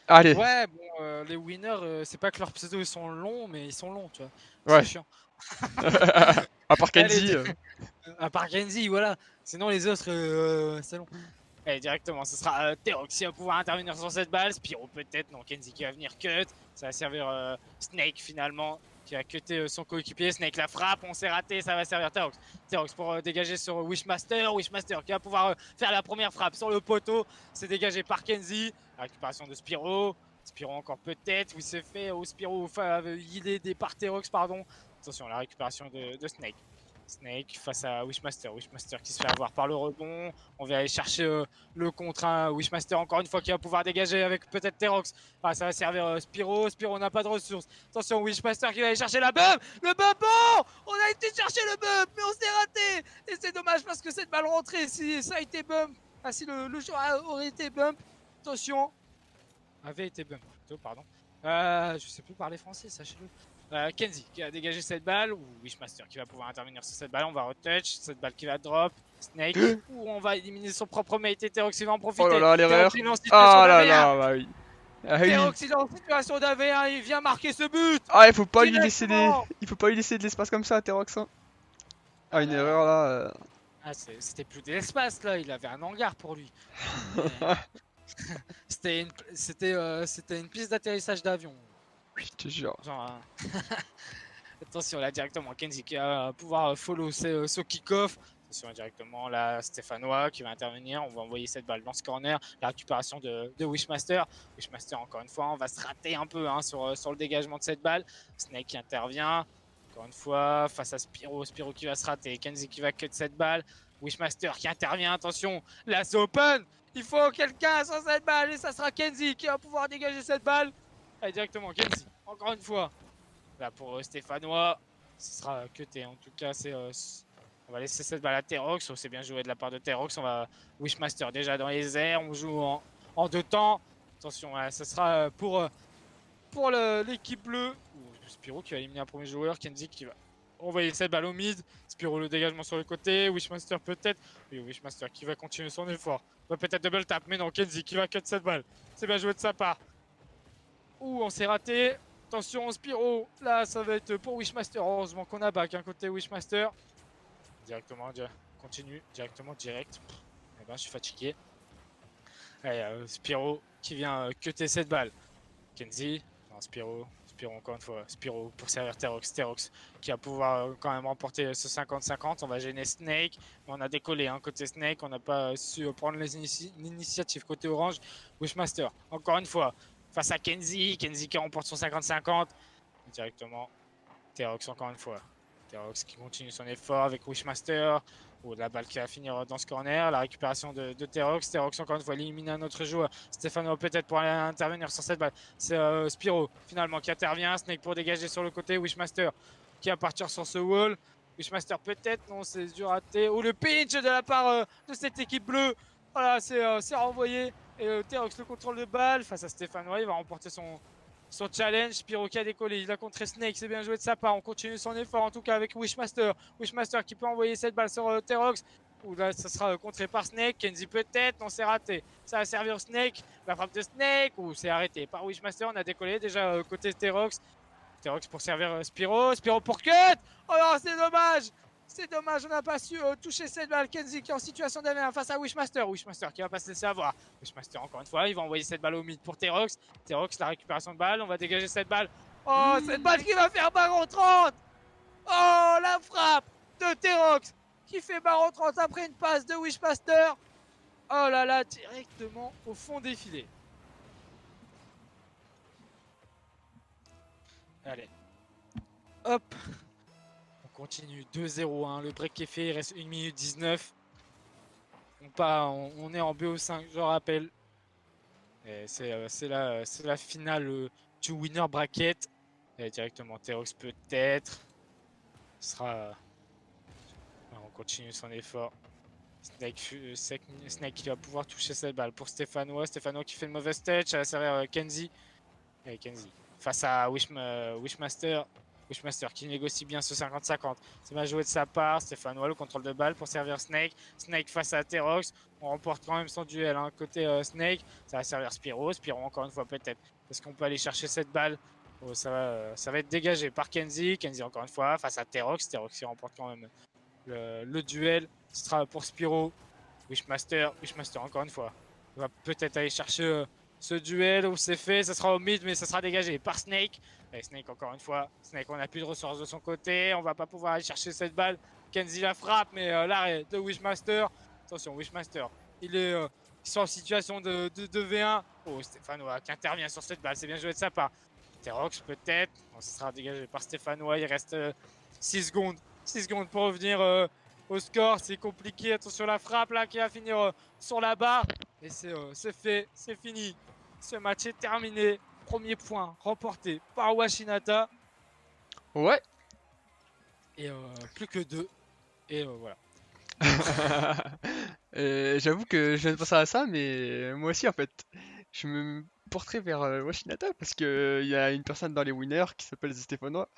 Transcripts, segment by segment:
Allez. Ouais, bon, les winners, c'est pas que leurs pseudos ils sont longs, mais ils sont longs, tu vois? C'est Ouais. chiant. À part Allez, Kenzie. à part Genji, voilà. Sinon les autres, c'est long. Allez, directement, ce sera Terox qui va pouvoir intervenir sur cette balle. Spiro peut-être, non, Kenzie qui va venir cut. Ça va servir Snake finalement, qui va cutter son coéquipier. Snake la frappe, on s'est raté, ça va servir Terox. Terox pour dégager sur Wishmaster. Wishmaster qui va pouvoir faire la première frappe sur le poteau. C'est dégagé par Kenzie. La récupération de Spiro. Spiro encore peut-être, où il s'est fait, ou Spiro il est des par Terox, pardon. Attention, la récupération de Snake. Snake face à Wishmaster. Wishmaster qui se fait avoir par le rebond. On va aller chercher le contre un Wishmaster encore une fois qui va pouvoir dégager avec peut-être Terox. Ah, ça va servir Spiro. Spiro n'a pas de ressources. Attention, Wishmaster qui va aller chercher la bump. Le bump, oh, on a été chercher le bump, mais on s'est raté. Et c'est dommage parce que cette balle rentrée, si ça a été bump, si le joueur aurait été bump, attention, avait été bump plutôt, pardon. Je sais plus parler français, sachez-le. Kenzie qui a dégagé cette balle, ou Wishmaster qui va pouvoir intervenir sur cette balle. On va retouch, cette balle qui va drop. Snake, ou on va éliminer son propre mate et Terox il va en Oh là profiter. là, Terox l'erreur. il est en situation Ah là d'AV1. là, bah oui. Ah oui. Terox il est en situation d'AV1, il vient marquer ce but Ah, il faut pas lui laisser directement. il faut pas lui laisser de l'espace comme ça, Terox, hein. Ah, Ah une là, erreur là. c'était plus de l'espace là, il avait un hangar pour lui. C'était une piste d'atterrissage d'avion. Je te jure. Genre, attention là directement, Kenzie qui va pouvoir follow ce kick-off. Attention directement là, Stéphanois qui va intervenir. On va envoyer cette balle dans ce corner. La récupération de Wishmaster. Wishmaster encore une fois, on va se rater un peu sur le dégagement de cette balle. Snake qui intervient. Encore une fois, face à Spiro. Spiro qui va se rater. Kenzie qui va cut cette balle. Wishmaster qui intervient. Attention, là c'est open. Il faut quelqu'un sur cette balle et ça sera Kenzie qui va pouvoir dégager cette balle. Allez, directement, Kenzie. Encore une fois. Là pour Stéphanois, ce sera cuté. En tout cas, on va laisser cette balle à Terox. C'est bien joué de la part de Terox. On va Wishmaster déjà dans les airs. On joue en deux temps. Attention, ce sera pour l'équipe bleue. Spiro qui va éliminer un premier joueur. Kenzie qui va envoyer cette balle au mid. Spiro le dégagement sur le côté. Wishmaster peut-être. Oui, Wishmaster qui va continuer son effort. Va peut-être double tap. Mais non, Kenzie qui va cut cette balle. C'est bien joué de sa part. Ouh, on s'est raté. Attention, Spiro. Là, ça va être pour Wishmaster. Heureusement qu'on a back un côté Wishmaster. Directement, continue. Directement, direct. Eh ben, je suis fatigué. Allez, Spiro qui vient cutter cette balle. Kenzie. Non, Spiro. Spiro encore une fois. Spiro pour servir Terox. Terox qui va pouvoir quand même remporter ce 50-50. On va gêner Snake. Mais on a décollé côté Snake. On n'a pas su prendre l'initiative côté orange. Wishmaster. Encore une fois. Face à Kenzie. Kenzie qui remporte son 50-50. Directement. Terox encore une fois. Terox qui continue son effort avec Wishmaster. Ou la balle qui va finir dans ce corner. La récupération de Terox. Terox encore une fois élimine un autre joueur. Stéphano peut-être pour aller intervenir sur cette balle. C'est Spiro finalement qui intervient. Snake pour dégager sur le côté. Wishmaster qui va partir sur ce wall. Wishmaster peut-être. Non, c'est dur raté. Ou le pinch de la part de cette équipe bleue. Voilà, c'est renvoyé. Et Terox le contrôle de balle face à Stéphano. Il va remporter son challenge. Spiro qui a décollé, il a contré Snake, c'est bien joué de sa part. On continue son effort en tout cas avec Wishmaster. Wishmaster qui peut envoyer cette balle sur Terox. Ou là, ça sera contré par Snake. Kenzie peut-être, on s'est raté. Ça va servir Snake. La frappe de Snake, ou c'est arrêté par Wishmaster. On a décollé déjà côté Terox. Terox pour servir Spiro. Spiro pour cut. Oh non, c'est dommage. C'est dommage, on n'a pas su toucher cette balle. Kenzie qui est en situation d'AV1 face à Wishmaster. Wishmaster qui va pas se laisser avoir. Wishmaster encore une fois, il va envoyer cette balle au mid pour Terox. Terox, la récupération de balle, on va dégager cette balle. Oh, cette balle qui va faire baron 30. Oh, la frappe de Terox qui fait baron 30 après une passe de Wishmaster. Oh là là, directement au fond des filets. Allez. Hop. On continue 2-0, le break est fait, il reste 1 minute 19. On est en BO5, je rappelle. C'est la finale du winner bracket. Et directement Terox peut-être. On continue son effort. Snake qui va pouvoir toucher cette balle pour Stéphanois. Stéphanois qui fait le mauvais touch. Ça va servir Kenzie. Et Kenzie face à Wishmaster. Wishmaster qui négocie bien ce 50-50. C'est mal joué de sa part. Stéphanois, le contrôle de balle pour servir Snake. Snake face à Terox. On remporte quand même son duel. Hein. Côté Snake, ça va servir Spiro. Spiro, encore une fois, peut-être. Est-ce qu'on peut aller chercher cette balle? Oh, ça va être dégagé par Kenzie. Kenzie, encore une fois, face à Terox. Terox qui remporte quand même le duel. Ce sera pour Spiro. Wishmaster, encore une fois. On va peut-être aller chercher ce duel où c'est fait. Ça sera au mid, mais ça sera dégagé par Snake. Et Snake, encore une fois. Snake, on n'a plus de ressources de son côté. On va pas pouvoir aller chercher cette balle. Kenzie la frappe, mais l'arrêt de Wishmaster. Attention, Wishmaster. Ils sont en situation de 2v1. Oh, Stéphanois qui intervient sur cette balle. C'est bien joué de sa part. Terox, peut-être. Bon, ça sera dégagé par Stéphanois. Il reste 6 secondes. 6 secondes pour revenir au score. C'est compliqué. Attention, la frappe là qui va finir sur la barre. Et c'est fait. C'est fini. Ce match est terminé. Premier point remporté par Washinata. Ouais. Et plus que 2. Et voilà. J'avoue que je viens de penser à ça, mais moi aussi en fait. Je me porterai vers Washinata parce que il y a une personne dans les winners qui s'appelle Stéphanois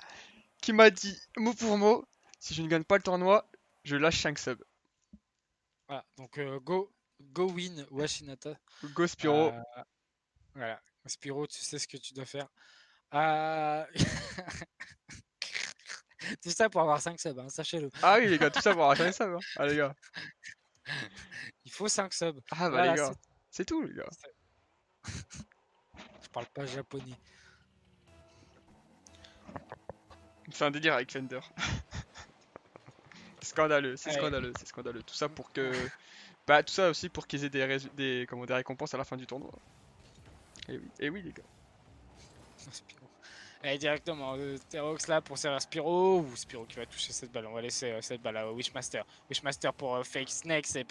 qui m'a dit mot pour mot, si je ne gagne pas le tournoi, je lâche 5 subs. Voilà. Donc go win Washinata. Go Spiro. Voilà. Spiro, tu sais ce que tu dois faire. Euh... Tout ça pour avoir 5 subs, hein, sachez-le. Ah oui les gars, tout ça pour arracher 5 subs. Hein. Ah les gars. Il faut 5 subs. Ah bah Voilà, les gars. C'est tout les gars. Je parle pas japonais. C'est un délire avec Fender. Scandaleux, c'est Ouais. scandaleux, c'est scandaleux. Tout ça pour que. Bah tout ça aussi pour qu'ils aient des récompenses à la fin du tournoi. Et oui les gars. Spiro. Allez, directement, Terox là pour servir Spiro, ou Spiro qui va toucher cette balle. On va laisser cette balle à Wishmaster. Wishmaster pour Fake Snake, c'est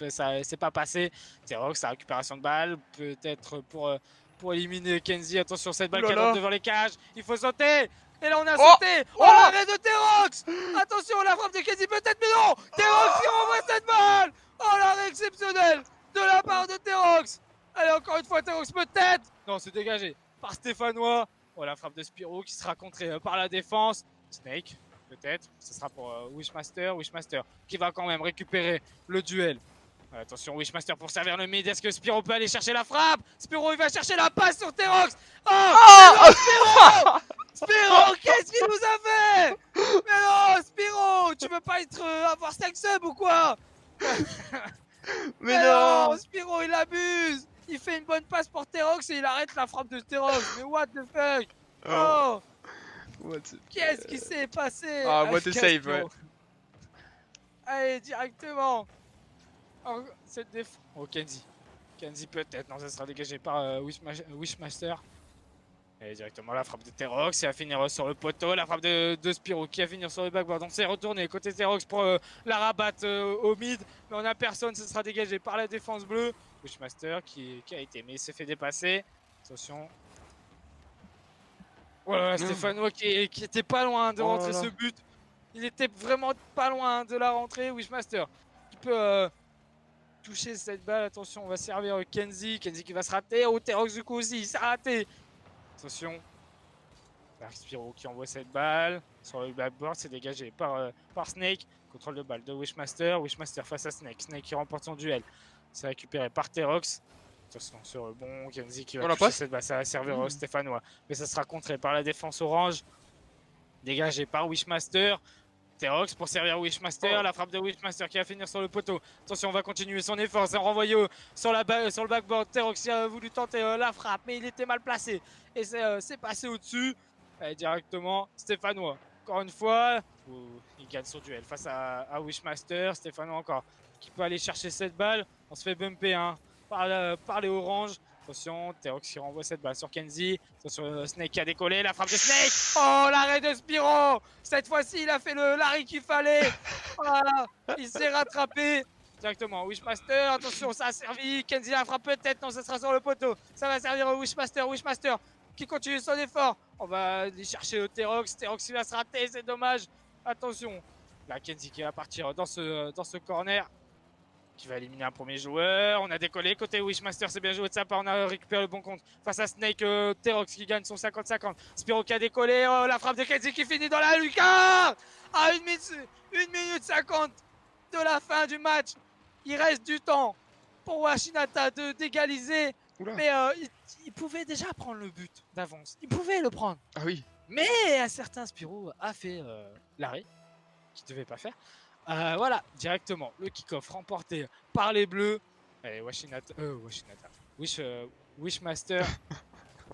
pas passé. Terox, la récupération de balle, peut-être pour éliminer Kenzie. Attention, cette balle qui Oulala. rentre devant les cages. Il faut sauter. Et là, on a Oh. sauté. Oh, l'arrêt de Terox. Attention, la frappe de Kenzie, peut-être, mais non. Terox qui renvoie cette balle. Oh, l'arrêt exceptionnel de la part de Terox. Allez, encore une fois, Terox, peut-être. Non, c'est dégagé par Stéphanois. Oh, la frappe de Spiro qui sera contrée par la défense. Snake, peut-être. Ce sera pour Wishmaster. Wishmaster qui va quand même récupérer le duel. Attention, Wishmaster pour servir le mid. Est-ce que Spiro peut aller chercher la frappe? Spiro, il va chercher la passe sur Terox. Oh, Spiro, Spiro, qu'est-ce qu'il nous a fait? Mais non, Spiro, tu veux pas être avoir 5 subs ou quoi? Mais non. Spiro, il abuse. Il fait une bonne passe pour Terox et il arrête la frappe de Terox. Mais what the fuck? Oh, qu'est-ce qui s'est passé? Ah, what avec a save, Spiro? ouais. Allez, directement. Oh, cette défense. Oh, Kenzie. Kenzie peut-être. Non, ça sera dégagé par Wishmaster. Et directement la frappe de Terox. Il va finir sur le poteau. La frappe de Spiro qui va finir sur le backboard. On s'est retourné côté Terox pour la rabattre au mid. Mais on a personne. Ce sera dégagé par la défense bleue. Wishmaster qui a été, mais il s'est fait dépasser. Attention. Voilà, Stéphanois qui était pas loin de rentrer ce but. Il était vraiment pas loin de la rentrée. Wishmaster qui peut toucher cette balle. Attention, on va servir Kenzie. Kenzie qui va se rater. Oh, Terox du coup aussi, il s'est raté. Attention. Spiro qui envoie cette balle. Sur le backboard, c'est dégagé par Snake. Contrôle de balle de Wishmaster. Wishmaster face à Snake. Snake qui remporte son duel. C'est récupéré par Terox. Attention sur le bon. Kenzie qui va toucher cette balle. Ça va servir Stéphanois. Mais ça sera contré par la défense orange. Dégagé par Wishmaster. Terox pour servir Wishmaster. La frappe de Wishmaster qui va finir sur le poteau. Attention, on va continuer son effort. C'est renvoyé sur le backboard. Terox qui a voulu tenter la frappe, mais il était mal placé. Et c'est passé au-dessus. Directement, Stéphanois. Encore une fois, il gagne son duel face à Wishmaster. Stéphanois encore qui peut aller chercher cette balle. On se fait bumper hein, par les oranges. Attention, Terox qui renvoie cette balle sur Kenzie. Attention, Snake qui a décollé. La frappe de Snake. Oh, l'arrêt de Spiro. Cette fois-ci, il a fait l'arrêt qu'il fallait. Voilà, il s'est rattrapé. Directement, Wishmaster. Attention, ça a servi. Kenzie la frappe peut-être. Non, ça sera sur le poteau. Ça va servir au Wishmaster. Wishmaster qui continue son effort. On va aller chercher le Terox. Terox, il va se rater. C'est dommage. Attention. La Kenzie qui va partir dans ce corner. qui va éliminer un premier joueur. On a décollé côté Wishmaster, c'est bien joué de sa part. On a récupéré le bon compte face à Snake. Terox qui gagne son 50-50. Spiro qui a décollé. Oh, la frappe de Kenzie qui finit dans la lucarne à 1 minute 50 de la fin du match. Il reste du temps pour Washinata d'égaliser. Mais il pouvait déjà prendre le but d'avance. Il pouvait le prendre. Ah oui. Mais un certain Spiro a fait l'arrêt qu'il ne devait pas faire. Voilà, directement, le kick-off remporté par les Bleus. Allez, Wishmaster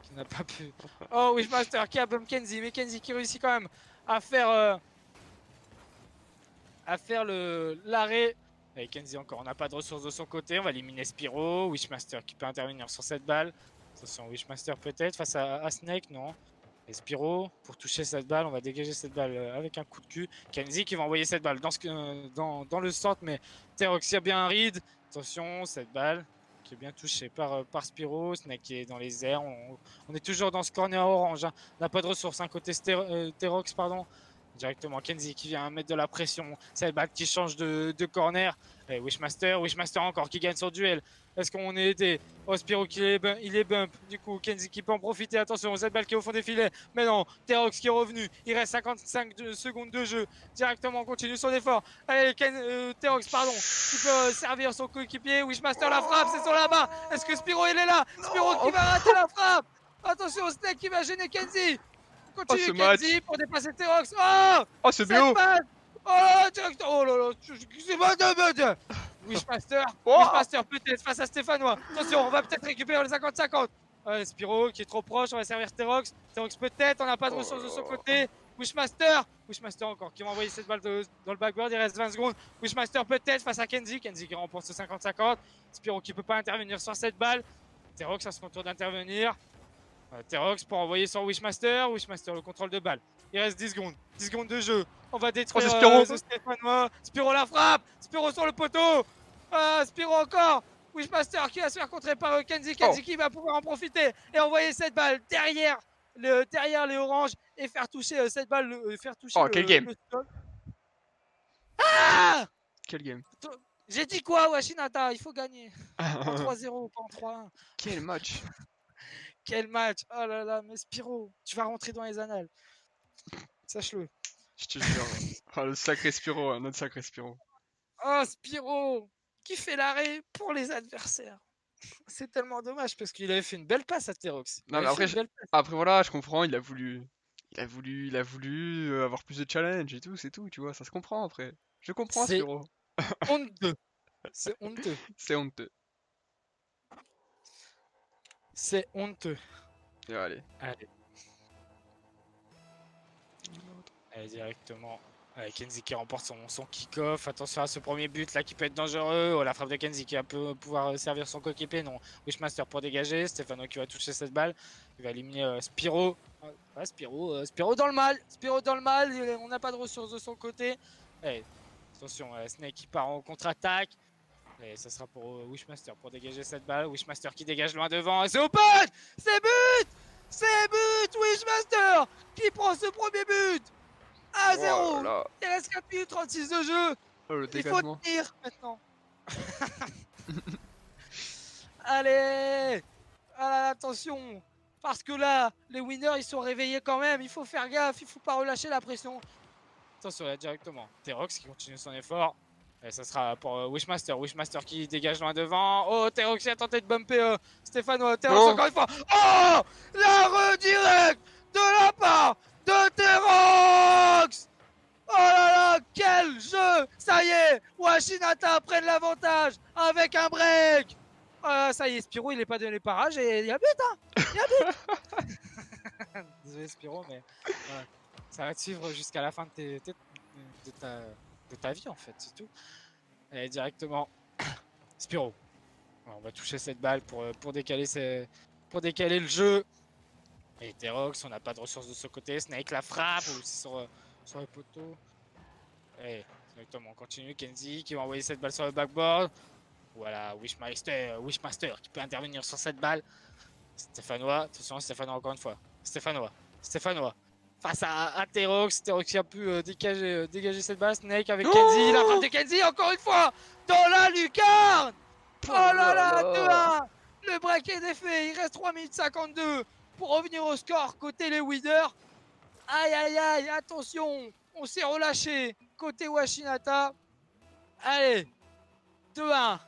qui n'a pas pu. Oh, Wishmaster qui a bump Kenzie, mais Kenzie qui réussit quand même à faire l'arrêt. Allez, Kenzie encore, on n'a pas de ressources de son côté. On va éliminer Spiro. Wishmaster qui peut intervenir sur cette balle. Attention, Wishmaster peut-être face à Snake, non. Et Spiro, pour toucher cette balle, on va dégager cette balle avec un coup de cul. Kenzie qui va envoyer cette balle dans le centre, mais Teroxy a bien un read. Attention, cette balle qui est bien touchée par Spiro. Snake qui est dans les airs. On est toujours dans ce corner orange. Hein. On n'a pas de ressources. Hein, côté Terox, pardon. Directement Kenzie qui vient mettre de la pression. Cette balle qui change de corner. Et Wishmaster encore qui gagne son duel. Est-ce qu'on est aidé? Oh, Spiro il est bump. Du coup, Kenzie qui peut en profiter. Attention, cette balle qui est au fond des filets. Mais non, Terox qui est revenu. Il reste 55 secondes de jeu. Directement, on continue son effort. Allez, Terox, pardon, qui peut servir son coéquipier. Wishmaster la frappe, c'est sur la main. Est-ce que Spiro il est là? Spiro qui va rater la frappe. Attention, Snake qui va gêner Kenzie. Continue Kenzie pour dépasser Terox. Oh, c'est BO. Oh, Terox. Oh là là, c'est pas. Wishmaster peut-être face à Stéphanois. Attention, on va peut-être récupérer le 50-50. Spiro qui est trop proche, on va servir Terox. Terox peut-être, on n'a pas de ressources de son côté. Wishmaster encore qui va envoyer cette balle dans le backboard, il reste 20 secondes. Wishmaster peut-être face à Kenzie qui remporte ce 50-50. Spiro qui peut pas intervenir sur cette balle. Terox à son tour d'intervenir. Terox pour envoyer sur Wishmaster le contrôle de balle. Il reste 10 secondes de jeu. On va détruire Stéphanois. Spiro la frappe. Spiro sur le poteau. Spiro encore. Wishmaster qui va se faire contrer par Kenzie. Kenzie qui va pouvoir en profiter et envoyer cette balle derrière les oranges et faire toucher cette balle. Quel game. Le sol. Ah, quel game. J'ai dit quoi, Washinata? Il faut gagner. En 3-0, pas en 3-1. Quel match. Quel match! Oh là là, mais Spiro, tu vas rentrer dans les annales. Sache-le. Je te jure. Oh, le sacré Spiro, notre sacré Spiro. Oh, Spiro, qui fait l'arrêt pour les adversaires. C'est tellement dommage parce qu'il avait fait une belle passe à Terox. Non, mais après voilà, je comprends, il a voulu avoir plus de challenge et tout, c'est tout, tu vois, ça se comprend après. Je comprends, Spiro. Honteux. C'est honteux. C'est honteux. C'est honteux. Et allez. Allez, directement. Kenzie qui remporte son kick-off. Attention à ce premier but là qui peut être dangereux. Oh, la frappe de Kenzie qui va pouvoir servir son coéquipier. Non, Wishmaster pour dégager. Stéphano qui va toucher cette balle. Il va éliminer Spiro. Spiro dans le mal. On n'a pas de ressources de son côté. Allez, attention, Snake qui part en contre-attaque. Et ça sera pour Wishmaster pour dégager cette balle. Wishmaster qui dégage loin devant. Et c'est open! C'est but! Wishmaster qui prend ce premier but! 1-0! Il reste 4 minutes 36 de jeu! Il faut tenir maintenant! Allez! Attention! Parce que là, les winners ils sont réveillés quand même. Il faut faire gaffe, il faut pas relâcher la pression. Attention là directement. Terox qui continue son effort. Et ça sera pour Wishmaster qui dégage loin devant. Oh, Terox qui a tenté de bumper Stéphano. Terox encore une fois. Oh, la redirect de la part de Terox. Oh là là, quel jeu. Ça y est, Washinata prennent l'avantage avec un break. Ça y est, Spiro il est pas donné parage et il y a but, hein. Il y a but. Désolé Spiro, mais ça va te suivre jusqu'à la fin de ta vie en fait, c'est tout. Et directement Spiro. On va toucher cette balle pour décaler le jeu. Et Terox, on n'a pas de ressources de ce côté. Snake la frappe aussi sur le poteau. Et directement on continue. Kenzie qui va envoyer cette balle sur le backboard. Voilà, Wishmaster qui peut intervenir sur cette balle. Stéphanois, attention Stéphanois encore une fois. Stéphanois face à Terox. Terox qui a pu dégager cette balle. Snake avec Kenzie. La frappe de Kenzie, encore une fois, dans la lucarne. Oh là là, 2-1. Le break est défait. Il reste 3 minutes 52 pour revenir au score côté les winners. Aïe aïe aïe, attention, on s'est relâché côté Washinata. Allez, 2-1.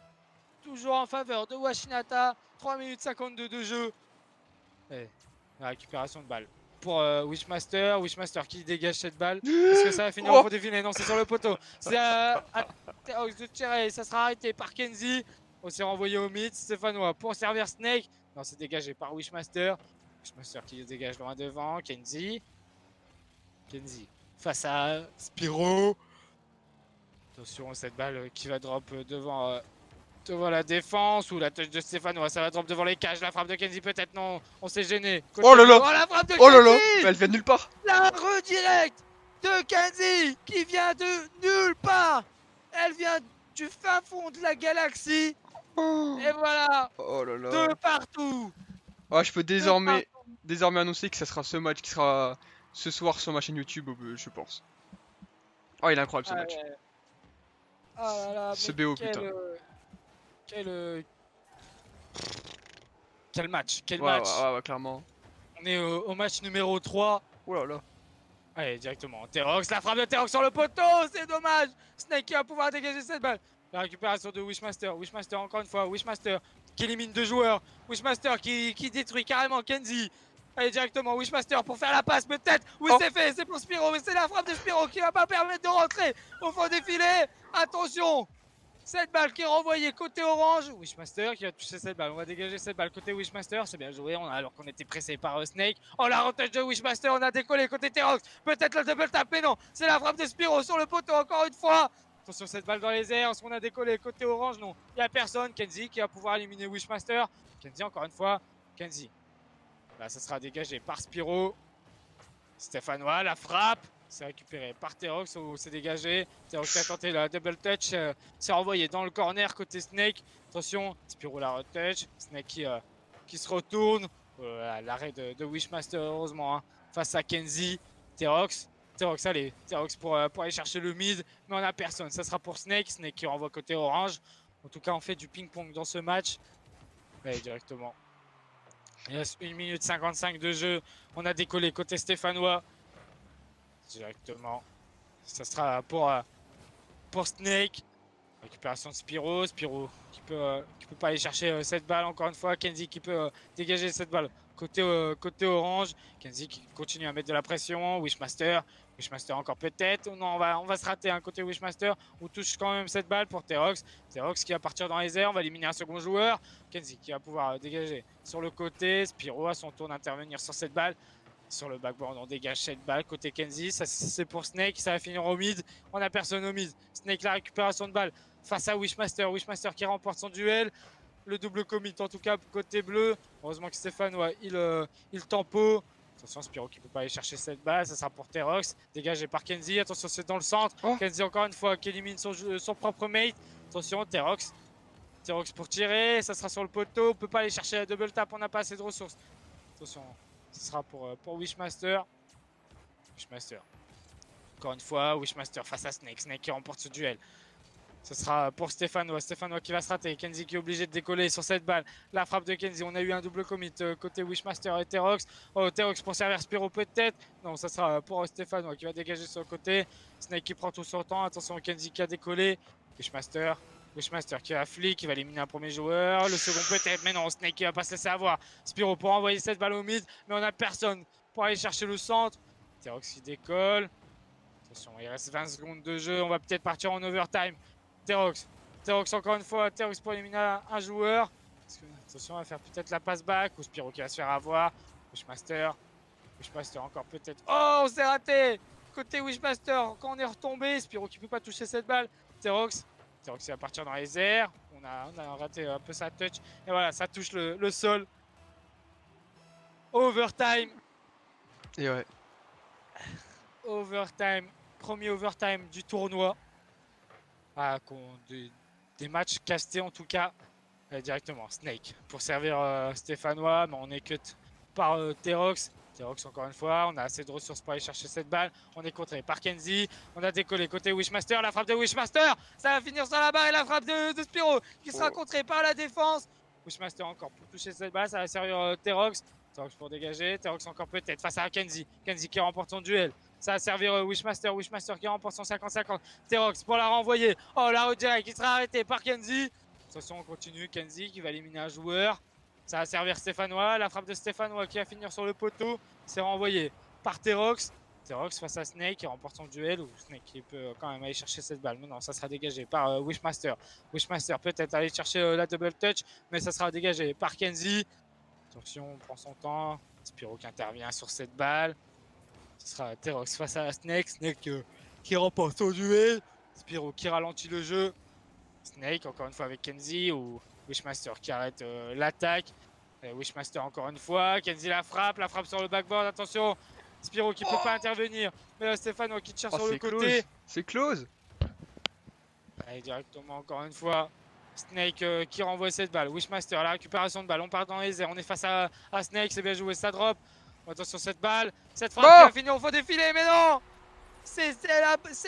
Toujours en faveur de Washinata. 3 minutes 52 de jeu. Et la récupération de balle pour Wishmaster. Wishmaster qui dégage cette balle. Est-ce que ça va finir au fond des filets? Non, c'est sur le poteau. C'est à Terox de tirer. Ça sera arrêté par Kenzie. On s'est renvoyé au mid. Stéphanois pour servir Snake. Non, c'est dégagé par Wishmaster. Wishmaster qui dégage loin devant. Kenzie. Kenzie face à Spiro. Attention, cette balle qui va drop devant la défense ou la touche de Stéphanois. Ça va drop devant les cages. La frappe de Kenzie, peut-être non. On s'est gêné. Oh là là. Oh, la frappe de Oh là là. Kenzie. Elle vient de nulle part. La redirect de Kenzie qui vient de nulle part. Elle vient du fin fond de la galaxie. Et voilà. Oh là là. De partout. Ah, je peux désormais annoncer que ça sera ce match qui sera ce soir sur ma chaîne YouTube, je pense. Oh, il est incroyable ce match. Oh là là, Ce mais BO, putain. Quel match, quel Ouais, match. ouais, clairement. On est au match numéro 3. Oh là là. Allez, directement. Terox, la frappe de Terox sur le poteau, c'est dommage. Snake qui va pouvoir dégager cette balle. La récupération de Wishmaster. Wishmaster encore une fois. Wishmaster qui élimine 2 joueurs. Wishmaster qui détruit carrément Kenzie. Allez, directement. Wishmaster pour faire la passe peut-être. Oui, c'est fait. C'est pour Spiro. Mais c'est la frappe de Spiro qui va pas permettre de rentrer au fond des filets. Attention. Cette balle qui est renvoyée côté orange. Wishmaster qui va toucher cette balle. On va dégager cette balle côté Wishmaster. C'est bien joué alors qu'on était pressé par Snake. Oh, la retouche de Wishmaster. On a décollé côté Terox. Peut-être le double tap, mais non. C'est la frappe de Spiro sur le poteau encore une fois. Attention, cette balle dans les airs. Est-ce qu'on a décollé côté orange? Non. Il n'y a personne. Kenzie qui va pouvoir éliminer Wishmaster. Kenzie encore une fois. Kenzie. Là, ça sera dégagé par Spiro. Stéphanois, la frappe. C'est récupéré par Terox ou c'est dégagé. Terox a tenté la double touch. C'est renvoyé dans le corner côté Snake. Attention, Spiro la retouch. Snake qui se retourne. L'arrêt de Wishmaster, heureusement, hein, face à Kenzie. Terox, allez. Terox pour aller chercher le mid. Mais on a personne. Ça sera pour Snake. Snake qui renvoie côté orange. En tout cas, on fait du ping-pong dans ce match. Allez, directement. Il reste 1 minute 55 de jeu. On a décollé côté Stéphanois. Directement. Ça sera pour Snake. Récupération de Spiro. Spiro qui peut pas aller chercher cette balle encore une fois. Kenzie qui peut dégager cette balle côté orange. Kenzie qui continue à mettre de la pression. Wishmaster encore peut-être. Non, on va se rater un côté Wishmaster. On touche quand même cette balle pour Terox. Terox qui va partir dans les airs. On va éliminer un second joueur. Kenzie qui va pouvoir dégager sur le côté. Spiro à son tour d'intervenir sur cette balle. Sur le backboard, on dégage cette balle côté Kenzie. Ça, c'est pour Snake. Ça va finir au mid. On a personne au mid. Snake, la récupération de balle face à Wishmaster. Wishmaster qui remporte son duel. Le double commit, en tout cas, côté bleu. Heureusement que Stéphane, ouais, il tempo. Attention, Spiro qui ne peut pas aller chercher cette balle. Ça sera pour Terox. Dégagé par Kenzie. Attention, c'est dans le centre. Kenzie, encore une fois, qui élimine son propre mate. Attention, Terox. Terox pour tirer. Ça sera sur le poteau. On ne peut pas aller chercher la double tap. On n'a pas assez de ressources. Attention. Ce sera pour Wishmaster. Wishmaster. Encore une fois, Wishmaster face à Snake. Snake qui remporte ce duel. Ce sera pour Stéphanois. Stéphanois qui va se rater. Kenzie qui est obligé de décoller sur cette balle. La frappe de Kenzie. On a eu un double commit côté Wishmaster et Terox. Oh, Terox pour servir Spiro peut-être. Non, ça sera pour Stéphanois qui va dégager sur le côté. Snake qui prend tout son temps. Attention, Kenzie qui a décollé. Wishmaster qui va flic, qui va éliminer un premier joueur. Le second peut-être, mais non, Snake qui va pas se laisser avoir. Spiro pour envoyer cette balle au mid, mais on a personne pour aller chercher le centre. Terox qui décolle. Attention, il reste 20 secondes de jeu. On va peut-être partir en overtime. Terox encore une fois. Terox pour éliminer un joueur. Attention, on va faire peut-être la passe back. Ou Spiro qui va se faire avoir. Wishmaster encore peut-être. Oh, on s'est raté. Côté Wishmaster, quand on est retombé, Spiro qui peut pas toucher cette balle. Terox qui va partir dans les airs. On a raté un peu sa touch. Et voilà, ça touche le sol. Overtime. Et ouais. Overtime. Premier overtime du tournoi. Ah, des matchs castés en tout cas. Directement, Snake pour servir Stéphanois. Mais on est cut par Terox. Terox encore une fois, on a assez de ressources pour aller chercher cette balle. On est contré par Kenzie, on a décollé côté Wishmaster, la frappe de Wishmaster, ça va finir sur la barre et la frappe de Spiro qui sera Oh. contrée par la défense. Wishmaster encore pour toucher cette balle, ça va servir Terox. Terox pour dégager, Terox encore peut-être face à Kenzie. Kenzie qui remporte son duel. Ça va servir Wishmaster, Wishmaster qui remporte son 50-50. Terox pour la renvoyer. Oh, la redirect qui sera arrêtée par Kenzie. Attention, on continue. Kenzie qui va éliminer un joueur. Ça va servir Stéphanois. La frappe de Stéphanois qui va finir sur le poteau. C'est renvoyé par Terox. Terox face à Snake qui remporte son duel. Ou Snake qui peut quand même aller chercher cette balle. Mais non, ça sera dégagé par Wishmaster. Wishmaster peut-être aller chercher la double touch. Mais ça sera dégagé par Kenzie. Attention, on prend son temps. Spiro qui intervient sur cette balle. Ce sera Terox face à Snake. Snake qui remporte son duel. Spiro qui ralentit le jeu. Snake encore une fois avec Kenzie ou Wishmaster qui arrête l'attaque. Wishmaster encore une fois. Kenzie la frappe sur le backboard. Attention, Spiro qui peut pas intervenir. Mais Stéphano qui tire sur le côté. C'est close. Allez, directement encore une fois. Snake qui renvoie cette balle. Wishmaster, la récupération de balle. On part dans les airs. On est face à Snake. C'est bien joué. Ça drop. Attention cette balle. Cette frappe qui va finir au fond défilé. Mais non! C'est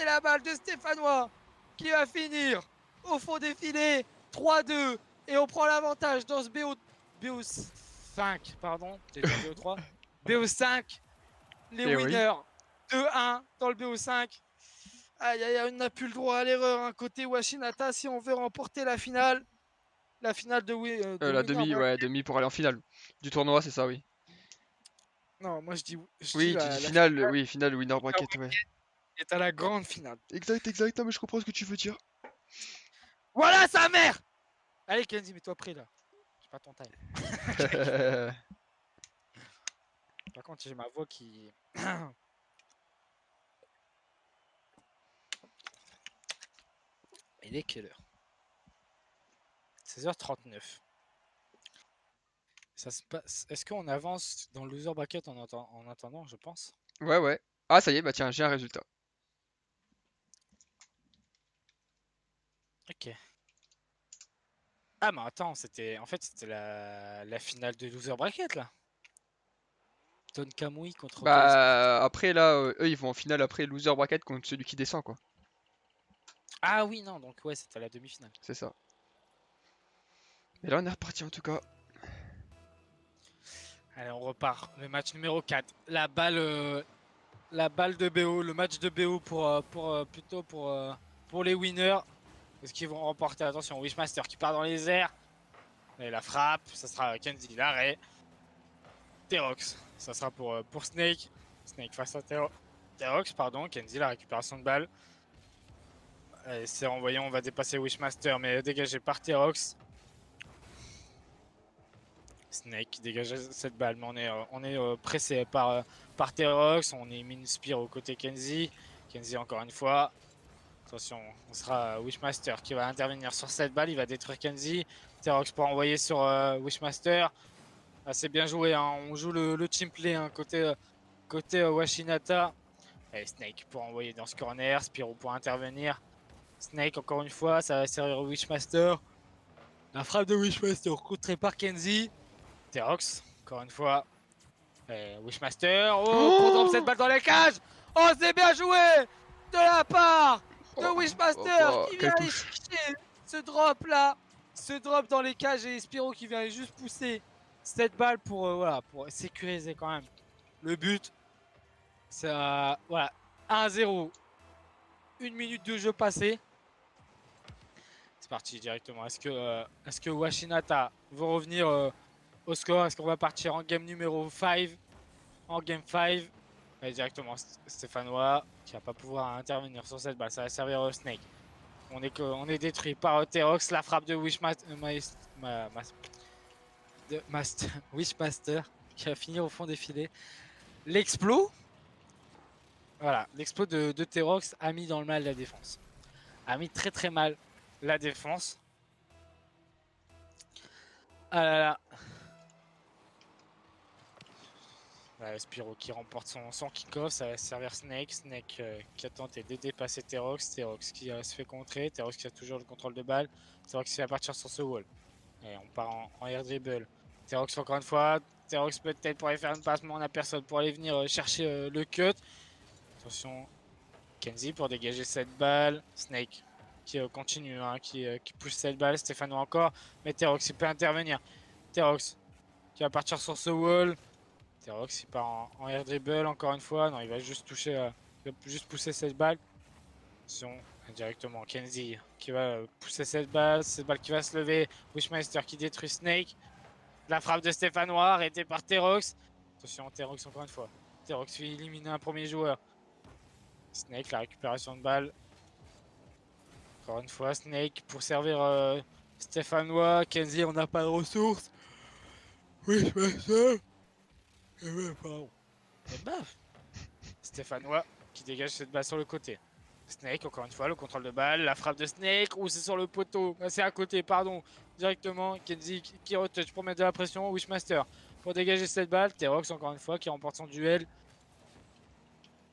la balle de Stéphanois qui va finir au fond défilé. 3-2. Et on prend l'avantage dans ce BO5. Pardon. J'ai dit BO3. BO5. Les winners. 2-1 dans le BO5. Aïe aïe aïe, on n'a plus le droit à l'erreur. Hein. Côté Washinata, si on veut remporter la finale de la demi, demi pour aller en finale du tournoi, c'est ça, oui. Non, moi je dis oui, tu dis finale, oui, finale winner bracket, ouais. Et à la grande finale. Exact, non, mais je comprends ce que tu veux dire. Voilà sa mère! Allez Kenzie, mets-toi prêt là. J'ai pas ton time. Par contre, j'ai ma voix qui... Il est quelle heure? 16h39. Ça se passe... Est-ce qu'on avance dans le loser bracket en attendant, je pense? Ouais. Ah, ça y est, bah tiens, j'ai un résultat. Ok. Ah, mais attends, en fait, c'était la finale de loser bracket là. Ton Kamui contre. Bah, après là, eux ils vont en finale après loser bracket contre celui qui descend, quoi. Ah oui, non, donc ouais, c'était la demi-finale. C'est ça. Et là, on est reparti en tout cas. Allez, on repart. Le match numéro 4. La balle de BO, le match de BO pour les winners. Est-ce qu'ils vont remporter? Attention, Wishmaster qui part dans les airs. Et la frappe, ça sera Kenzie, l'arrêt. Terox, ça sera pour Snake. Snake face à Terox, pardon. Kenzie, la récupération de balle. C'est renvoyé, on va dépasser Wishmaster, mais dégagé par Terox. Snake qui dégage cette balle, mais on est pressé par Terox. On élimine Spiro au côté Kenzie. Kenzie encore une fois. Attention, on sera Wishmaster qui va intervenir sur cette balle. Il va détruire Kenzie. Terox pour envoyer sur Wishmaster. C'est bien joué, hein. On joue le team play hein, côté Washinata. Et Snake pour envoyer dans ce corner. Spiro pour intervenir. Snake encore une fois, ça va servir Wishmaster. La frappe de Wishmaster contrée par Kenzie. Terox, encore une fois. Et Wishmaster. Oh, pour drop cette balle dans les cages. Oh, c'est bien joué de la part de Wishmaster qui vient aller chercher ce drop là. Ce drop dans les cages et Spiro qui vient juste pousser cette balle pour sécuriser quand même le but. Ça, voilà, 1-0. 1 minute de jeu passé. C'est parti directement. Est-ce que Washinata va revenir au score? Est-ce qu'on va partir en game numéro 5? En game 5. Et directement Stéphanois qui va pas pouvoir intervenir sur cette balle. Ça va servir Snake. On est détruit par Terox. La frappe de Wishmaster qui va finir au fond des filets. L'explo. Voilà, l'explo de Terox a mis dans le mal la défense. A mis très très mal la défense. Ah là là. Voilà, Spiro qui remporte son kick-off, ça va servir Snake. Snake qui a tenté de dépasser Terox. Terox qui se fait contrer. Terox qui a toujours le contrôle de balle. Terox qui va partir sur ce wall. Et on part en air dribble. Terox encore une fois. Terox peut-être pour aller faire une passe, mais on a personne pour aller venir chercher le cut. Attention, Kenzie pour dégager cette balle. Snake qui continue, hein, qui pousse cette balle. Stéphano encore, mais Terox il peut intervenir. Terox qui va partir sur ce wall. Terox il part en air dribble encore une fois. Non, il va juste toucher, il va juste pousser cette balle. Attention, directement Kenzie qui va pousser cette balle qui va se lever. Wishmaster qui détruit Snake. La frappe de Stéphanois arrêtée par Terox. Attention, Terox encore une fois. Terox fait éliminer un premier joueur. Snake, la récupération de balle. Encore une fois, Snake pour servir Stéphanois. Kenzie, on n'a pas de ressources. Wishmaster. Pardon. Et baf. Stéphanois qui dégage cette balle sur le côté. Snake, encore une fois, le contrôle de balle, la frappe de Snake, ou c'est sur le poteau, c'est à côté, pardon, directement, Kenzie qui retouche pour mettre de la pression, Wishmaster pour dégager cette balle, Terox encore une fois qui remporte son duel,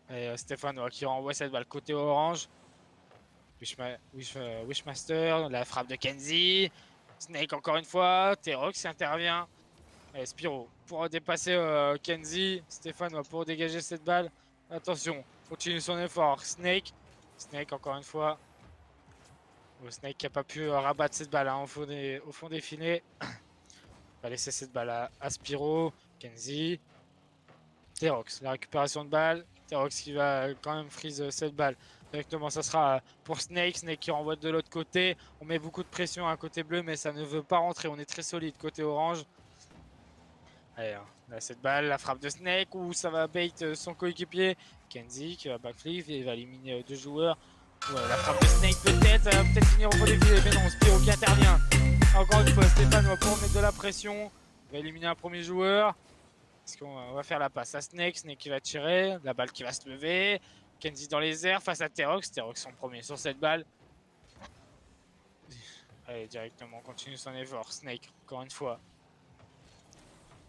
et Stéphanois qui renvoie cette balle côté orange, Wishmaster, la frappe de Kenzie, Snake encore une fois, Terox qui intervient, et Spiro pour dépasser Kenzie, Stéphanois pour dégager cette balle, attention, continue son effort, Snake encore une fois. Snake qui n'a pas pu rabattre cette balle hein, au fond des filets. On va laisser cette balle à Spiro, Kenzie, Terox. La récupération de balle. Terox qui va quand même freeze cette balle. Directement, ça sera pour Snake. Snake qui renvoie de l'autre côté. On met beaucoup de pression à côté bleu, mais ça ne veut pas rentrer. On est très solide côté orange. Allez, là, cette balle, la frappe de Snake, où ça va bait son coéquipier. Kenzie qui va backflip et va éliminer deux joueurs. Ouais, la frappe de Snake peut-être, peut-être finir au fond des filets, mais non, Spiro qui intervient. Encore une fois, Stéphane va pouvoir mettre de la pression. Il va éliminer un premier joueur. Est-ce qu'on va faire la passe à Snake? Snake qui va tirer, la balle qui va se lever. Kenzie dans les airs face à Terox. Terox en premier sur cette balle. Allez, directement, on continue son effort. Snake, encore une fois.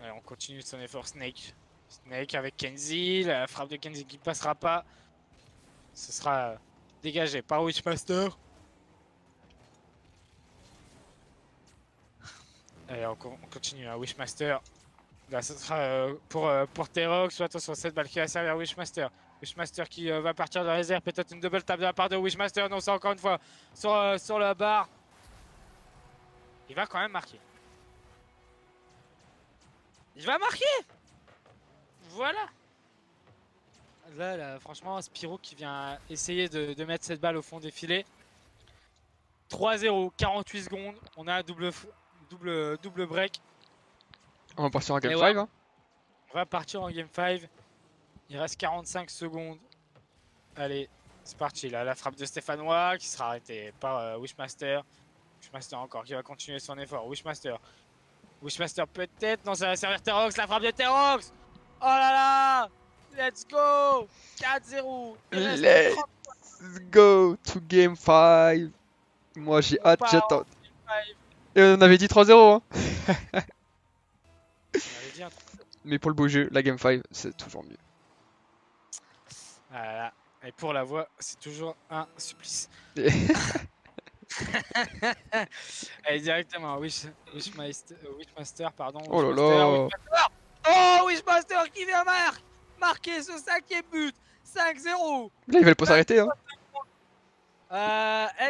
Allez, on continue son effort, Snake. Snake avec Kenzie, la frappe de Kenzie qui passera pas. Ce sera dégagé par Wishmaster. Allez, on continue à Wishmaster. Là, ce sera pour Terox. Attention, cette balle qui va servir à Wishmaster. Wishmaster qui va partir dans les airs. Peut-être une double tape de la part de Wishmaster. Non, c'est encore une fois sur la barre. Il va quand même marquer. Il va marquer. Voilà. Là, franchement, Spiro qui vient essayer de mettre cette balle au fond des filets. 3-0, 48 secondes. On a un double break. On va partir en game 5. Hein. On va partir en game 5. Il reste 45 secondes. Allez, c'est parti. Là, la frappe de Stéphanois qui sera arrêtée par Wishmaster. Wishmaster encore qui va continuer son effort. Wishmaster peut-être. Non, ça va servir Terox. La frappe de Terox. Oh là là. Let's go. 4-0. Let's go to game 5. Moi j'ai hâte, j'attends. Et on avait dit 3-0 hein. Mais pour le beau jeu, la game 5 c'est toujours mieux. Voilà. Et pour la voix, c'est toujours un supplice. Allez, directement, Wishmaster, pardon. Oh là là. Oh, Wishmaster qui vient marquer ce 5e but. 5-0. Là, ils veulent pas s'arrêter. Hein.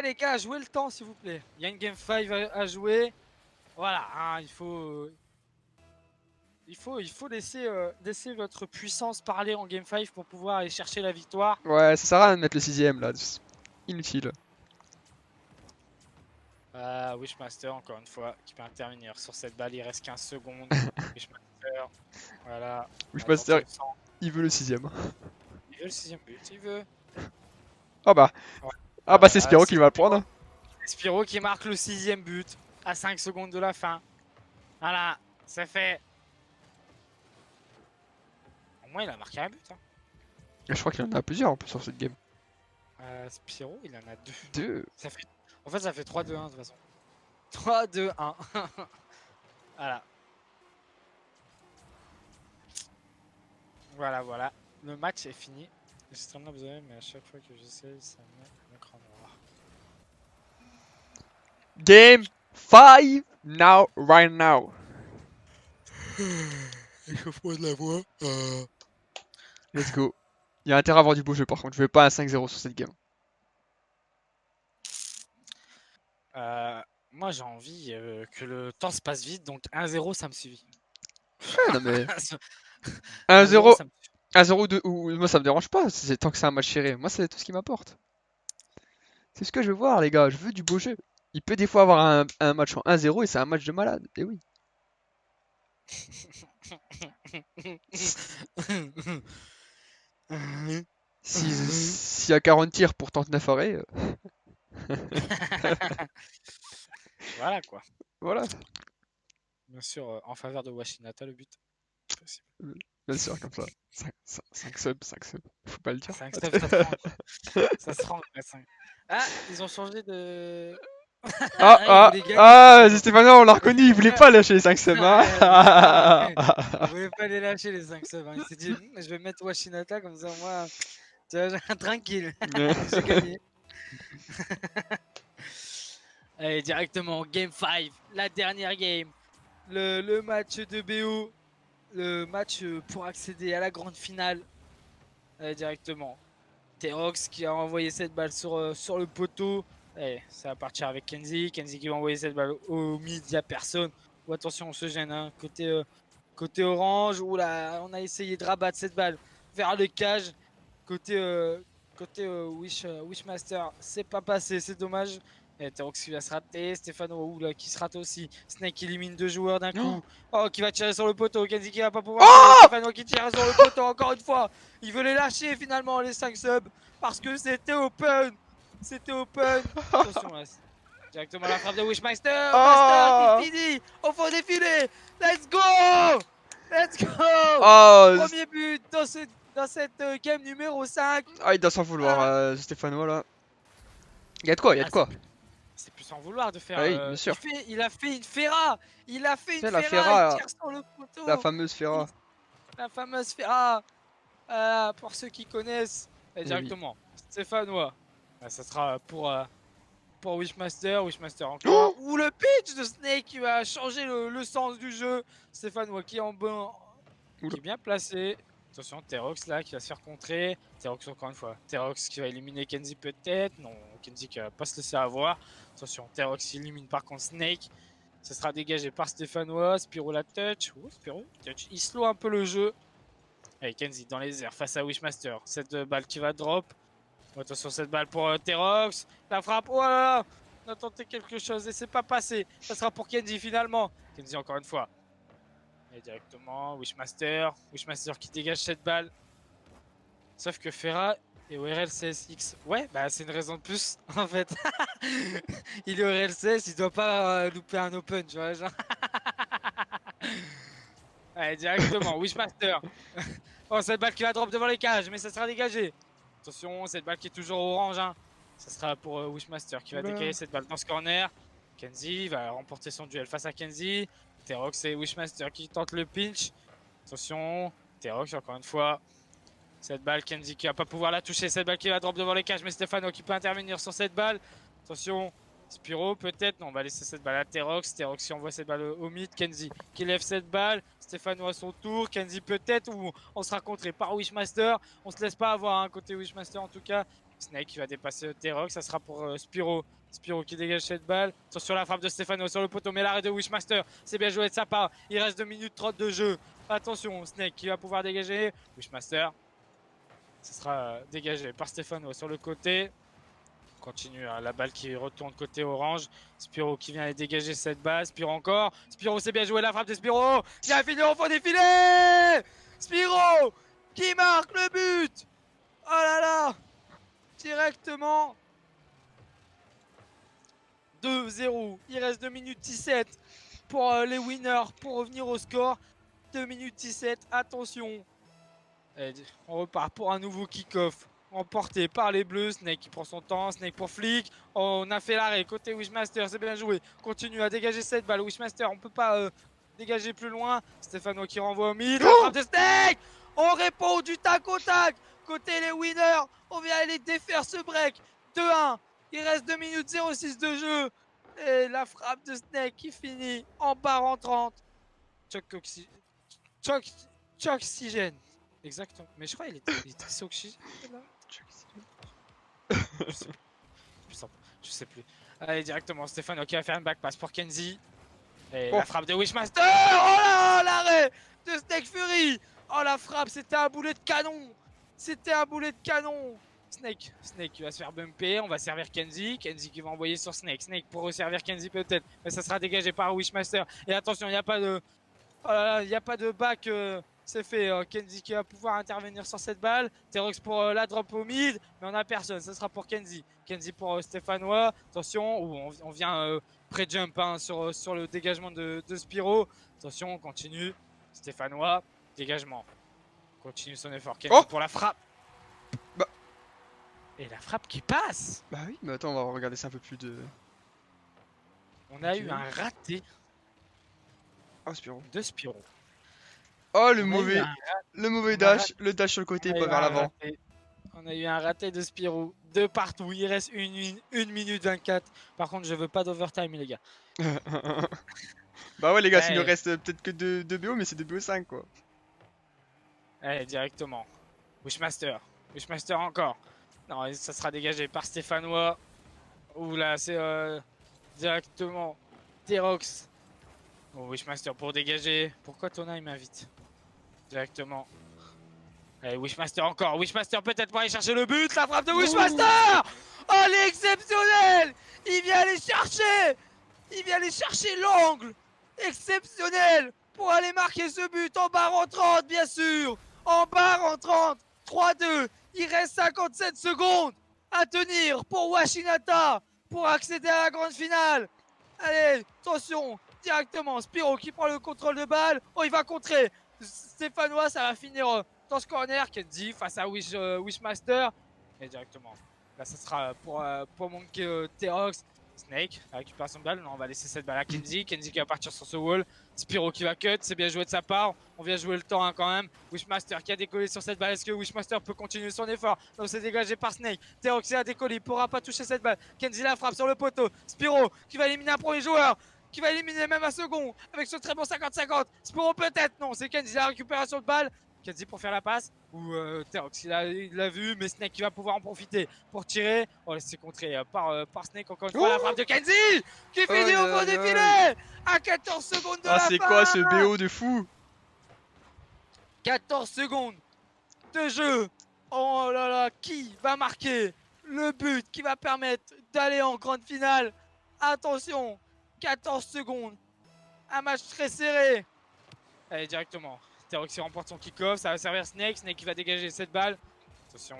Les gars, jouez le temps, s'il vous plaît. Il y a une game 5 à jouer. Voilà, hein, il faut laisser votre puissance parler en game 5 pour pouvoir aller chercher la victoire. Ouais, ça sert à rien de mettre le 6ème là. Inutile. Wishmaster, encore une fois, qui peut intervenir sur cette balle. Il reste 15 secondes. Wishmaster, voilà. Wishmaster, il veut le 6ème. Il veut le 6ème but, il veut. Ah bah. Ouais. Ah bah c'est Spiro qui va le prendre. Spiro qui marque le 6ème but à 5 secondes de la fin. Voilà, c'est fait. Au moins il a marqué un but. Hein. Je crois qu'il en a plusieurs en plus sur cette game. Spiro, il en a 2. 2. En fait, ça fait 3-2-1 de toute façon. 3-2-1. Voilà. Voilà. Le match est fini. Je suis extrêmement désolé, mais à chaque fois que j'essaie, ça me met l'écran noir. Game 5 now, right now. Échauffe-moi de la voix. Let's go. Il y a intérêt à avoir du beau jeu par contre, je veux pas un 5-0 sur cette game. Moi, j'ai envie que le temps se passe vite, donc 1-0, ça me suffit. Ouais, non mais 1-0, 1-0, ça me suffit. 1-0 ou moi ça me dérange pas, tant que c'est un match serré. Moi c'est tout ce qui m'importe. C'est ce que je veux voir les gars, je veux du beau jeu. Il peut des fois avoir un match en 1-0 et c'est un match de malade. Et oui. S'il y a 40 tirs pour 39 arrêts, Voilà quoi. voilà. Bien sûr, en faveur de Washinata, le but. Possible. Bien sûr, comme ça. 5 subs, 5 subs. Faut pas le dire. 5 steps, ça se rend. Ça se rend. Ouais, 5. Ah, ils ont changé de. Ah, Ils ah, voulaient gagner. ah, Stéphano, on l'a reconnu, il voulait pas lâcher les 5 subs, hein. Il voulait pas les lâcher les 5 subs. Il s'est dit, je vais mettre Washinata comme ça, moi, tu vois, tranquille. J'ai gagné. Allez, directement, Game 5, la dernière game. Le match de BO. Le match pour accéder à la grande finale. Allez, directement. Terox qui a envoyé cette balle sur le poteau. Allez, ça va partir avec Kenzie. Kenzie qui va envoyer cette balle au mid, il n'y a personne. Oh, attention, on se gêne. Hein. Côté orange, oula, on a essayé de rabattre cette balle vers le cage. Côté Wishmaster, c'est pas passé, c'est dommage. Et Terox qui va se rater, Stéphano oula, qui se rate aussi. Snake élimine 2 joueurs d'un coup. Oh, qui va tirer sur le poteau. Kenzie qui va pas pouvoir tirer. Stéphano qui tire sur le poteau encore une fois. Il veut les lâcher finalement, les 5 subs. Parce que c'était open. C'était open. Attention là. Directement la frappe de Wishmaster. Master qui finit au fond des filets. Let's go. Let's go. Oh, Premier but dans cette game numéro 5. ah, il doit s'en vouloir, Ah, Stéphano là. Il y a de quoi, il y a de quoi. c'est plus sans vouloir de faire. Ah oui, bien sûr. Il a fait une Ferra. Il a fait une C'est la Ferra. Il Ferra, tire sur le poteau. la fameuse Ferra. La fameuse Ferra. Pour ceux qui connaissent. Et directement. Stéphanois. Ça sera pour Wishmaster. Wishmaster encore. Ou le pitch de Snake qui va changer le sens du jeu. Stéphanois qui est en bon. Qui est bien placé. Attention, Terox là qui va se faire contrer. Terox encore une fois. Terox qui va éliminer Kenzie peut-être. Non, Kenzie qui va pas se laisser avoir. Attention, Terox élimine par contre Snake. Ce sera dégagé par Stéphanois. Spiro la touch. Oh, Spiro, touch. Il slow un peu le jeu. Allez, Kenzie dans les airs face à Wishmaster. Cette balle qui va drop. Oh, attention, cette balle pour Terox. La frappe. Oh là là. On a tenté quelque chose et c'est pas passé. Ça sera pour Kenzie finalement. Kenzie encore une fois. Et directement, Wishmaster qui dégage cette balle. Sauf que Ferra est au RLCSX. Ouais, bah c'est une raison de plus en fait. Il est au RLCS, il doit pas louper un open, tu vois. Genre. Allez, directement, Wishmaster. Oh, cette balle qui va drop devant les cages, mais ça sera dégagé. Attention, cette balle qui est toujours orange. Hein. Ça sera pour Wishmaster qui va décaler cette balle dans ce corner. Kenzie va remporter son duel face à Kenzie. Terox et Wishmaster qui tentent le pinch. Attention, Terox encore une fois. Cette balle, Kenzie qui va pas pouvoir la toucher. Cette balle qui va drop devant les cages, mais Stéphano qui peut intervenir sur cette balle. Attention, Spiro peut-être. Non, on va laisser cette balle à Terox. Terox qui envoie cette balle au mid. Kenzie qui lève cette balle. Stéphano à son tour. Kenzie peut-être. Ou on sera contré par Wishmaster. On se laisse pas avoir un côté Wishmaster en tout cas. Snake qui va dépasser Terox. Ça sera pour Spiro. Spiro qui dégage cette balle. Attention la frappe de Stéphano sur le poteau. Mais l'arrêt de Wishmaster. C'est bien joué de sa part. Il reste 2 minutes 30 de jeu. Attention, Snake qui va pouvoir dégager. Wishmaster. Ce sera dégagé par Stéphano sur le côté. Continue hein, la balle qui retourne côté orange. Spiro qui vient aller dégager cette balle. Spiro encore. Spiro c'est bien joué la frappe de Spiro. Il a fini au fond des filets. Spiro qui marque le but. Oh là là. Directement. 2-0. Il reste 2 minutes 17 pour les winners pour revenir au score. 2 minutes 17. Attention. Et on repart pour un nouveau kick-off. Emporté par les bleus. Snake qui prend son temps. Snake pour Flick. On a fait l'arrêt. Côté Wishmaster, c'est bien joué. Continue à dégager cette balle. Wishmaster, on peut pas dégager plus loin. Stéphano qui renvoie au mid. La frappe de Snake. On répond du tac au tac. Côté les winners, on vient aller défaire ce break. 2-1. Il reste 2 minutes 06 de jeu. Et la frappe de Snake qui finit en barre en 30. Oxygène. Exactement. Mais je crois qu'il était sous oxygène là. Je sais plus. Je sais plus. Allez, directement, Stéphane qui va faire une backpass pour Kenzie. Et Oh. la frappe de Wishmaster. Oh là, l'arrêt de Snake Fury. Oh, la frappe, c'était un boulet de canon. C'était un boulet de canon. Snake qui va se faire bumper. On va servir Kenzie. Kenzie qui va envoyer sur Snake. Snake pour resservir Kenzie peut-être. Mais ça sera dégagé par Wishmaster. Et attention, il n'y a pas de... Oh là là, il n'y a pas de back. C'est fait. Kenzie qui va pouvoir intervenir sur cette balle. Terox pour la drop au mid. Mais on n'a personne. Ça sera pour Kenzie. Kenzie pour Stéphanois. Attention, on vient pré-jump hein, sur le dégagement de Spiro. Attention, on continue. Stéphanois, dégagement. Continue son effort. Kenzie pour la frappe. Bah. Et la frappe qui passe. Bah oui, mais attends, on va regarder ça un peu plus de... On a eu un raté Oh, Spiro. de Spiro. Oh, le mauvais dash. Le dash sur le côté, pas vers l'avant. On a eu un raté de Spiro. De partout. Il reste 1 minute 24. Par contre, je veux pas d'overtime, les gars. Bah ouais, les gars, s'il nous reste peut-être que 2 BO, mais c'est 2 BO 5 quoi. Allez, directement. Wishmaster encore. Non, ça sera dégagé par Stéphanois. Oula, c'est directement Terox. Oh, Wishmaster pour dégager. Pourquoi Tona il m'invite directement. Allez, Wishmaster encore. Wishmaster peut-être pour aller chercher le but. La frappe de Wishmaster. Oh, elle est exceptionnelle. Il vient aller chercher l'angle. Exceptionnel pour aller marquer ce but en barre en 30, bien sûr. En barre en 30. 3-2. Il reste 57 secondes à tenir pour Washinata pour accéder à la grande finale. Allez, attention. Directement, Spiro qui prend le contrôle de balle. Oh, il va contrer. Stéphanois, ça va finir dans ce corner. Kenzie face à Wishmaster. Et directement, là, ça sera pour manquer Terox. Snake, la récupération de balle. Non, on va laisser cette balle à Kenzie. Kenzie qui va partir sur ce wall. Spiro qui va cut. C'est bien joué de sa part. On vient jouer le temps hein, quand même. Wishmaster qui a décollé sur cette balle. Est-ce que Wishmaster peut continuer son effort? Non, c'est dégagé par Snake. Terox a décollé. Il ne pourra pas toucher cette balle. Kenzie la frappe sur le poteau. Spiro qui va éliminer un premier joueur. Qui va éliminer même un second. Avec ce très bon 50-50. Spiro peut-être. Non, c'est Kenzie la récupération de balle. Kenzie pour faire la passe ou Terox il l'a vu mais Snake qui va pouvoir en profiter pour tirer. Oh là c'est contré par Snake encore une fois la frappe de Kenzie qui finit au fond des filets à 14 secondes de la fin. Ah c'est quoi ce BO de fou? 14 secondes de jeu. Oh là là, qui va marquer le but qui va permettre d'aller en grande finale? Attention, 14 secondes. Un match très serré. Allez directement. Terox qui remporte son kick-off, ça va servir Snake qui va dégager cette balle. Attention,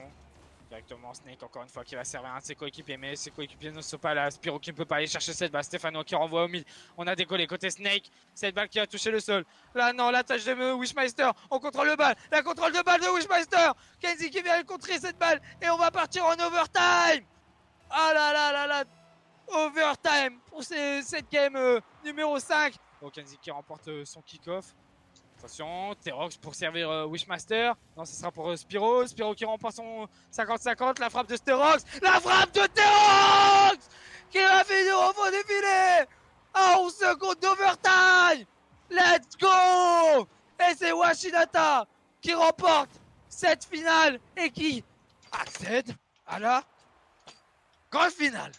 directement Snake encore une fois qui va servir un de ses coéquipiers, mais ses coéquipiers ne sont pas là. Spiro qui ne peut pas aller chercher cette balle, Stéphano qui renvoie au mid. On a décollé côté Snake, cette balle qui a touché le sol. Là non, la tâche de Wishmaster, on contrôle le balle, la contrôle de balle de Wishmaster. Kenzie qui vient contrer cette balle et on va partir en overtime. Ah là là là là, overtime pour cette game numéro 5. Bon, Kenzie qui remporte son kick-off. Attention, Terox pour servir Wishmaster. Non, ce sera pour Spiro. Spiro qui remporte son 50-50. La frappe de Terox. La frappe de Terox qui va finir au fond des filets. À 11 secondes d'overtime. Let's go. Et c'est Washinata qui remporte cette finale et qui accède à la grande finale.